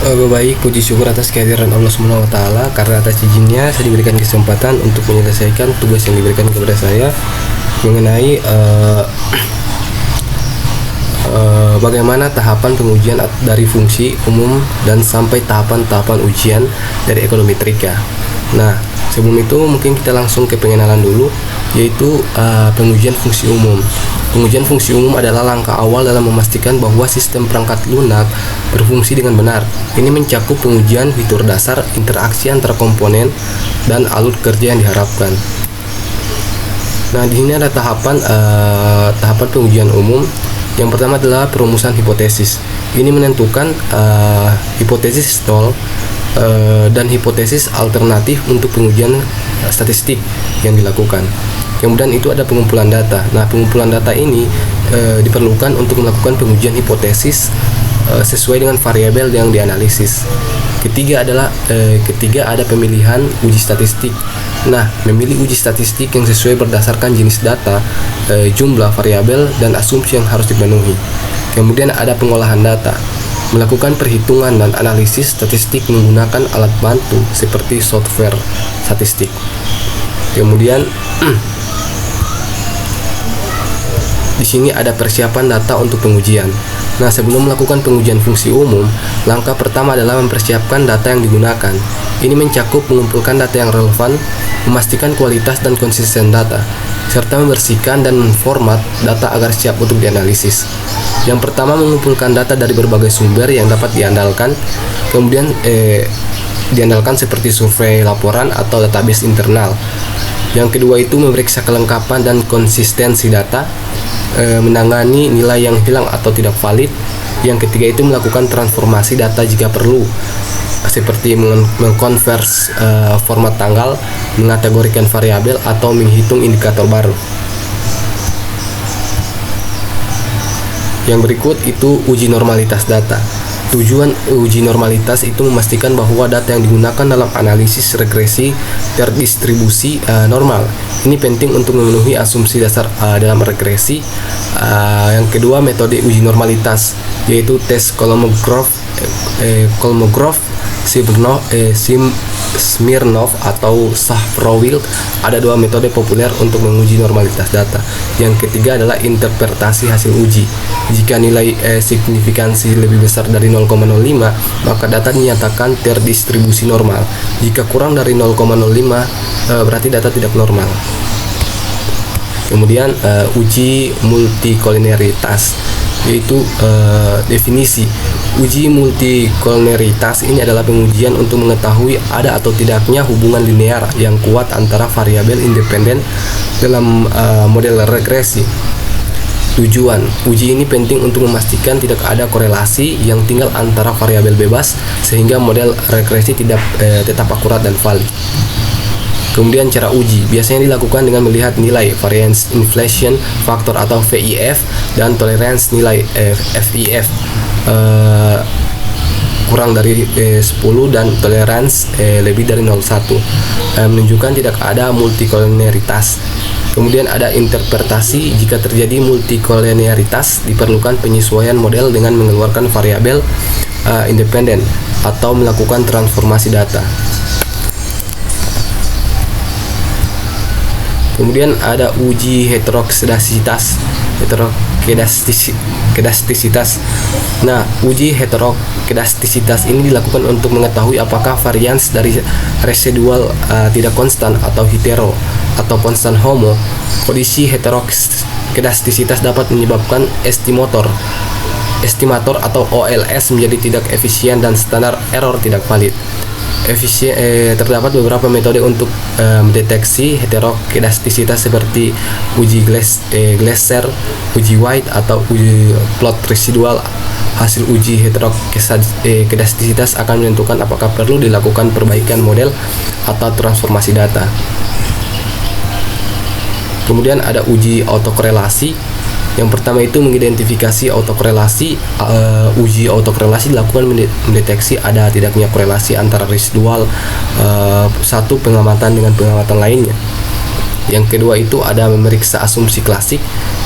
Baik, puji syukur atas kehadiran Allah Subhanahu wa taala, karena atas izinnya saya diberikan kesempatan untuk menyelesaikan tugas yang diberikan kepada saya mengenai bagaimana tahapan pengujian dari fungsi umum dan sampai tahapan-tahapan ujian dari ekonometrika. Nah, sebelum itu mungkin kita langsung ke pengenalan dulu, yaitu pengujian fungsi umum. Pengujian fungsi umum adalah langkah awal dalam memastikan bahwa sistem perangkat lunak berfungsi dengan benar. Ini mencakup pengujian fitur dasar, interaksi antara komponen, dan alur kerja yang diharapkan. Nah, di sini ada tahapan pengujian umum. Yang pertama adalah perumusan hipotesis. Ini menentukan hipotesis nol dan hipotesis alternatif untuk pengujian statistik yang dilakukan. Kemudian itu ada pengumpulan data. Nah, pengumpulan data ini diperlukan untuk melakukan pengujian hipotesis sesuai dengan variabel yang dianalisis. Ketiga ada pemilihan uji statistik. Nah, memilih uji statistik yang sesuai berdasarkan jenis data, jumlah variabel, dan asumsi yang harus dipenuhi. Kemudian ada pengolahan data, melakukan perhitungan dan analisis statistik menggunakan alat bantu seperti software statistik. Kemudian di sini ada persiapan data untuk pengujian. Nah, sebelum melakukan pengujian fungsi umum, langkah pertama adalah mempersiapkan data yang digunakan. Ini mencakup mengumpulkan data yang relevan, memastikan kualitas dan konsisten data, serta membersihkan dan memformat data agar siap untuk dianalisis. Yang pertama, mengumpulkan data dari berbagai sumber yang dapat diandalkan. Kemudian diandalkan seperti survei, laporan, atau database internal. Yang kedua itu memeriksa kelengkapan dan konsistensi data, menangani nilai yang hilang atau tidak valid. Yang ketiga itu melakukan transformasi data jika perlu, seperti mengkonvers format tanggal, mengategorikan variabel, atau menghitung indikator baru. Yang berikut itu uji normalitas data. Tujuan uji normalitas itu memastikan bahwa data yang digunakan dalam analisis regresi terdistribusi normal. Ini penting untuk memenuhi asumsi dasar dalam regresi. Yang kedua, metode uji normalitas, yaitu tes Kolmogorov, Smirnov, atau Shapiro-Wilk. Ada dua metode populer untuk menguji normalitas data. Yang ketiga adalah interpretasi hasil uji. Jika nilai signifikansi lebih besar dari 0,05, maka data dinyatakan terdistribusi normal. Jika kurang dari 0,05, berarti data tidak normal. Kemudian uji multikoliniaritas, yaitu definisi. Uji multikoliniaritas ini adalah pengujian untuk mengetahui ada atau tidaknya hubungan linear yang kuat antara variabel independen dalam model regresi. Tujuan uji ini penting untuk memastikan tidak ada korelasi yang tinggal antara variabel bebas, sehingga model regresi tetap akurat dan valid. Kemudian cara uji biasanya dilakukan dengan melihat nilai variance inflation factor atau VIF dan tolerance nilai FIF kurang dari 10 dan tolerance lebih dari 0,1, menunjukkan tidak ada multikoliniaritas. Kemudian ada interpretasi. Jika terjadi multikoliniaritas, diperlukan penyesuaian model dengan mengeluarkan variabel independen atau melakukan transformasi data. Kemudian ada uji heterokedastisitas. Nah, uji heterokedastisitas ini dilakukan untuk mengetahui apakah varians dari residual tidak konstan atau hetero atau konstan homo. Kondisi heterokedastisitas dapat menyebabkan estimator atau OLS menjadi tidak efisien dan standar error tidak valid. Terdapat beberapa metode untuk mendeteksi heterokedastisitas seperti uji Glasser, uji White, atau uji plot residual. Hasil uji heterokedastisitas akan menentukan apakah perlu dilakukan perbaikan model atau transformasi data. Kemudian ada uji autokorelasi. Yang pertama itu mengidentifikasi autokorelasi. Uji autokorelasi dilakukan mendeteksi ada tidaknya korelasi antara residual satu pengamatan dengan pengamatan lainnya. Yang kedua itu ada memeriksa asumsi klasik,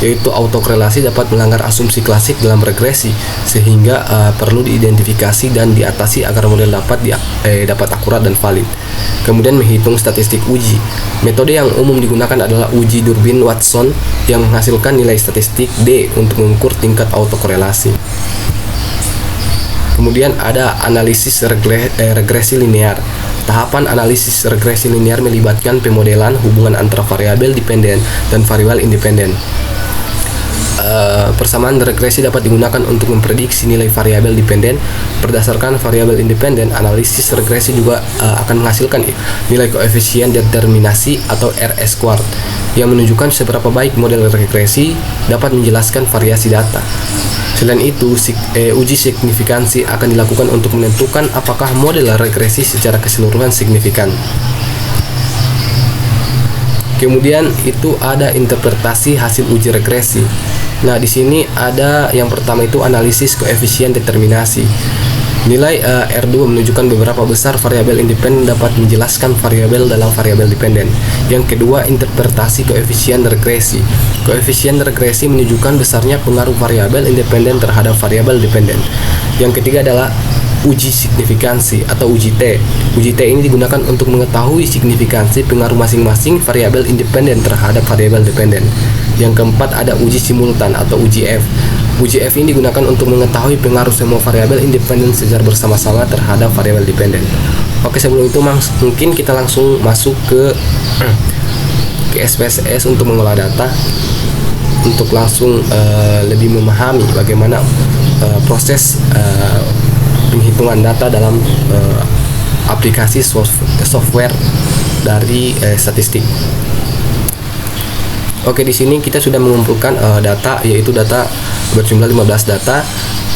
yaitu autokorelasi dapat melanggar asumsi klasik dalam regresi sehingga perlu diidentifikasi dan diatasi agar model dapat akurat dan valid. Kemudian menghitung statistik uji. Metode yang umum digunakan adalah uji Durbin-Watson yang menghasilkan nilai statistik D untuk mengukur tingkat autokorelasi. Kemudian ada analisis regresi linear. Tahapan analisis regresi linear melibatkan pemodelan hubungan antara variabel dependen dan variabel independen. Persamaan regresi dapat digunakan untuk memprediksi nilai variabel dependen berdasarkan variabel independen. Analisis regresi juga akan menghasilkan nilai koefisien determinasi atau RS squared yang menunjukkan seberapa baik model regresi dapat menjelaskan variasi data. Selain itu, uji signifikansi akan dilakukan untuk menentukan apakah model regresi secara keseluruhan signifikan. Kemudian itu ada interpretasi hasil uji regresi. Nah, di sini ada yang pertama itu analisis koefisien determinasi. Nilai R2 menunjukkan beberapa besar variabel independen dapat menjelaskan variabel dalam variabel dependen. Yang kedua, interpretasi koefisien regresi. Koefisien regresi menunjukkan besarnya pengaruh variabel independen terhadap variabel dependen. Yang ketiga adalah uji signifikansi atau uji T. Uji T ini digunakan untuk mengetahui signifikansi pengaruh masing-masing variabel independen terhadap variabel dependen. Yang keempat ada uji simultan atau uji F. Uji F ini digunakan untuk mengetahui pengaruh semua variabel independen secara bersama-sama terhadap variabel dependen. Oke, sebelum itu mungkin kita langsung masuk ke SPSS untuk mengolah data, untuk langsung lebih memahami bagaimana proses penghitungan data dalam aplikasi software dari statistik. Oke, di sini kita sudah mengumpulkan data, yaitu data berjumlah 15 data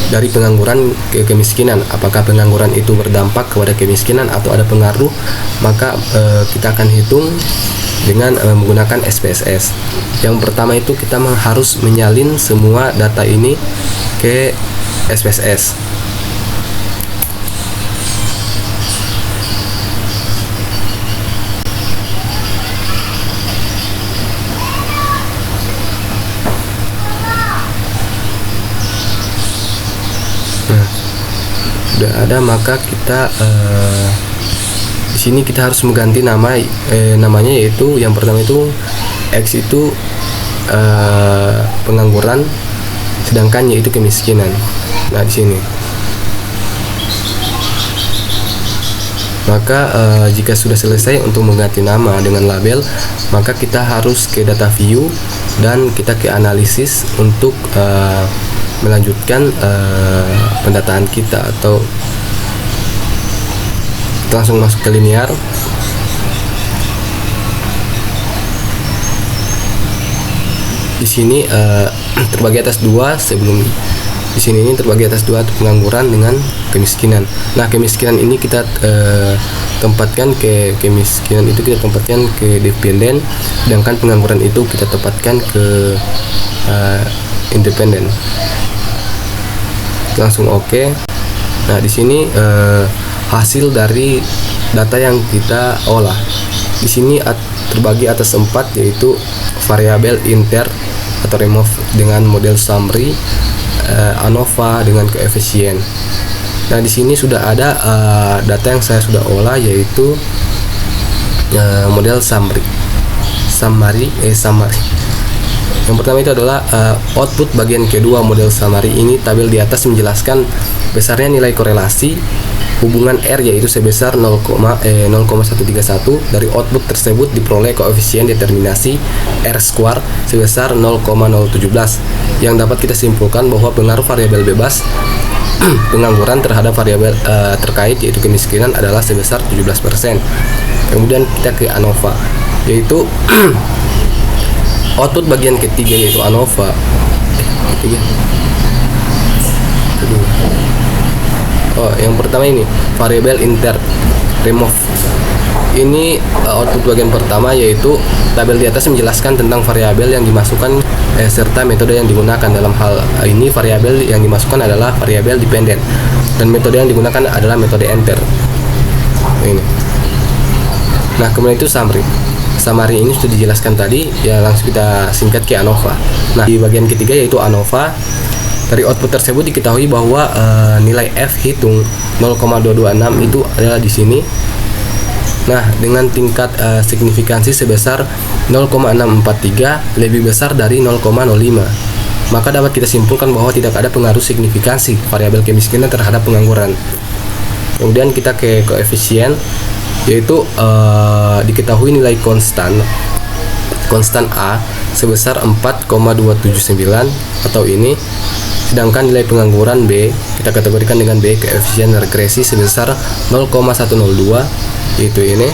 dari pengangguran ke kemiskinan. Apakah pengangguran itu berdampak kepada kemiskinan atau ada pengaruh? Maka kita akan hitung dengan menggunakan SPSS. Yang pertama itu kita harus menyalin semua data ini ke SPSS. Sudah ada, maka kita di sini kita harus mengganti namanya, yaitu yang pertama itu X itu pengangguran, sedangkan Y itu kemiskinan. Nah, di sini maka jika sudah selesai untuk mengganti nama dengan label, maka kita harus ke data view dan kita ke analisis untuk melanjutkan pendataan kita, atau kita langsung masuk ke linear. Di sini terbagi atas dua. Sebelum di sini ini terbagi atas dua, pengangguran dengan kemiskinan. Nah, kemiskinan ini kita tempatkan ke dependen, sedangkan pengangguran itu kita tempatkan ke independen. Langsung oke. Nah, di sini hasil dari data yang kita olah. Di sini terbagi atas 4, yaitu variabel inter atau remove dengan model summary, ANOVA dengan koefisien. Nah, di sini sudah ada data yang saya sudah olah, yaitu model summary. Yang pertama itu adalah output bagian kedua model summary ini. Tabel di atas menjelaskan besarnya nilai korelasi hubungan R, yaitu sebesar 0,131. Dari output tersebut diperoleh koefisien determinasi R square sebesar 0,017 yang dapat kita simpulkan bahwa pengaruh variabel bebas pengangguran terhadap variabel terkait, yaitu kemiskinan, adalah sebesar 17%. Kemudian kita ke ANOVA, yaitu output bagian ketiga, yaitu ANOVA. Yang pertama ini variabel inter remove. Ini output bagian pertama, yaitu tabel di atas menjelaskan tentang variabel yang dimasukkan serta metode yang digunakan. Dalam hal ini variabel yang dimasukkan adalah variabel dependen dan metode yang digunakan adalah metode enter. Ini. Nah, kemudian itu summary. summary ini sudah dijelaskan tadi, ya langsung kita singkat ke ANOVA. Nah, di bagian ketiga yaitu ANOVA. Dari output tersebut diketahui bahwa nilai F hitung 0,226 itu adalah di sini. Nah, dengan tingkat signifikansi sebesar 0,643 lebih besar dari 0,05, maka dapat kita simpulkan bahwa tidak ada pengaruh signifikansi variabel kemiskinan terhadap pengangguran. Kemudian kita ke koefisien, yaitu diketahui nilai konstan A sebesar 4,279 atau ini, sedangkan nilai pengangguran B kita kategorikan dengan B, koefisien regresi sebesar 0,102 yaitu ini.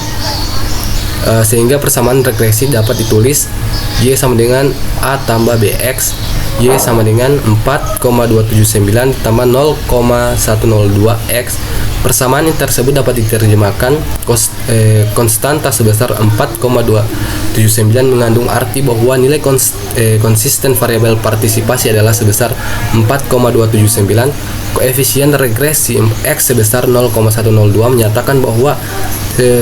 Sehingga persamaan regresi dapat ditulis Y sama dengan A tambah BX, Y sama dengan 4,279 tambah 0,102X. Persamaan tersebut dapat diterjemahkan konstanta sebesar 4,279 mengandung arti bahwa nilai konsisten variabel partisipasi adalah sebesar 4,279. Koefisien regresi X sebesar 0,102 menyatakan bahwa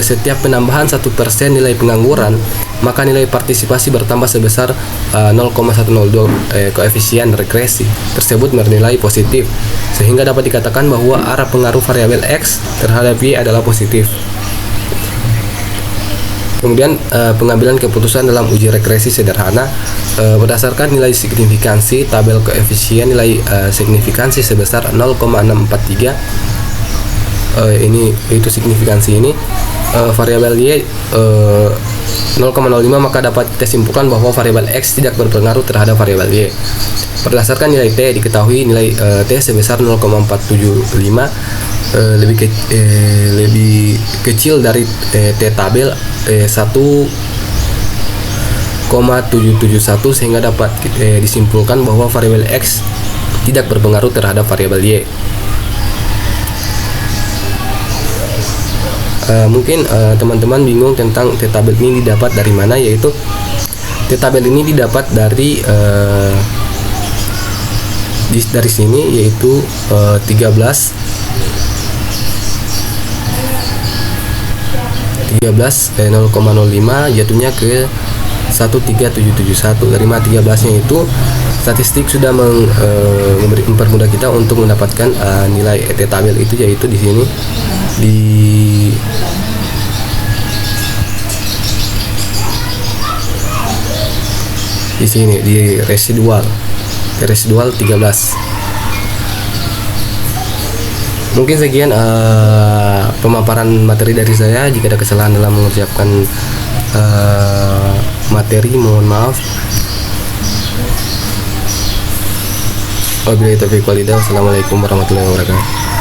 setiap penambahan 1% nilai pengangguran, maka nilai partisipasi bertambah sebesar 0,102. Koefisien regresi tersebut bernilai positif, sehingga dapat dikatakan bahwa arah pengaruh variabel X terhadap Y adalah positif. Kemudian pengambilan keputusan dalam uji regresi sederhana berdasarkan nilai signifikansi tabel koefisien nilai signifikansi sebesar 0,643. Ini itu signifikansi ini variabel Y 0,05, maka dapat kita simpulkan bahwa variabel X tidak berpengaruh terhadap variabel Y. Berdasarkan nilai T diketahui nilai T sebesar 0,475 lebih kecil dari T tabel 1,771, sehingga dapat disimpulkan bahwa variabel X tidak berpengaruh terhadap variabel Y. Mungkin teman-teman bingung tentang T tabel ini didapat dari mana, yaitu T tabel ini didapat dari sini, yaitu 0,05 jatuhnya ke 13771. Dari 13 nya itu statistik sudah mempermudah kita untuk mendapatkan nilai T tabel itu, yaitu di sini di sini di residual 13. Mungkin sekian pemaparan materi dari saya. Jika ada kesalahan dalam mengucapkan materi, mohon maaf. Wabillahi taufiq walhidayah. Wassalamualaikum warahmatullahi wabarakatuh.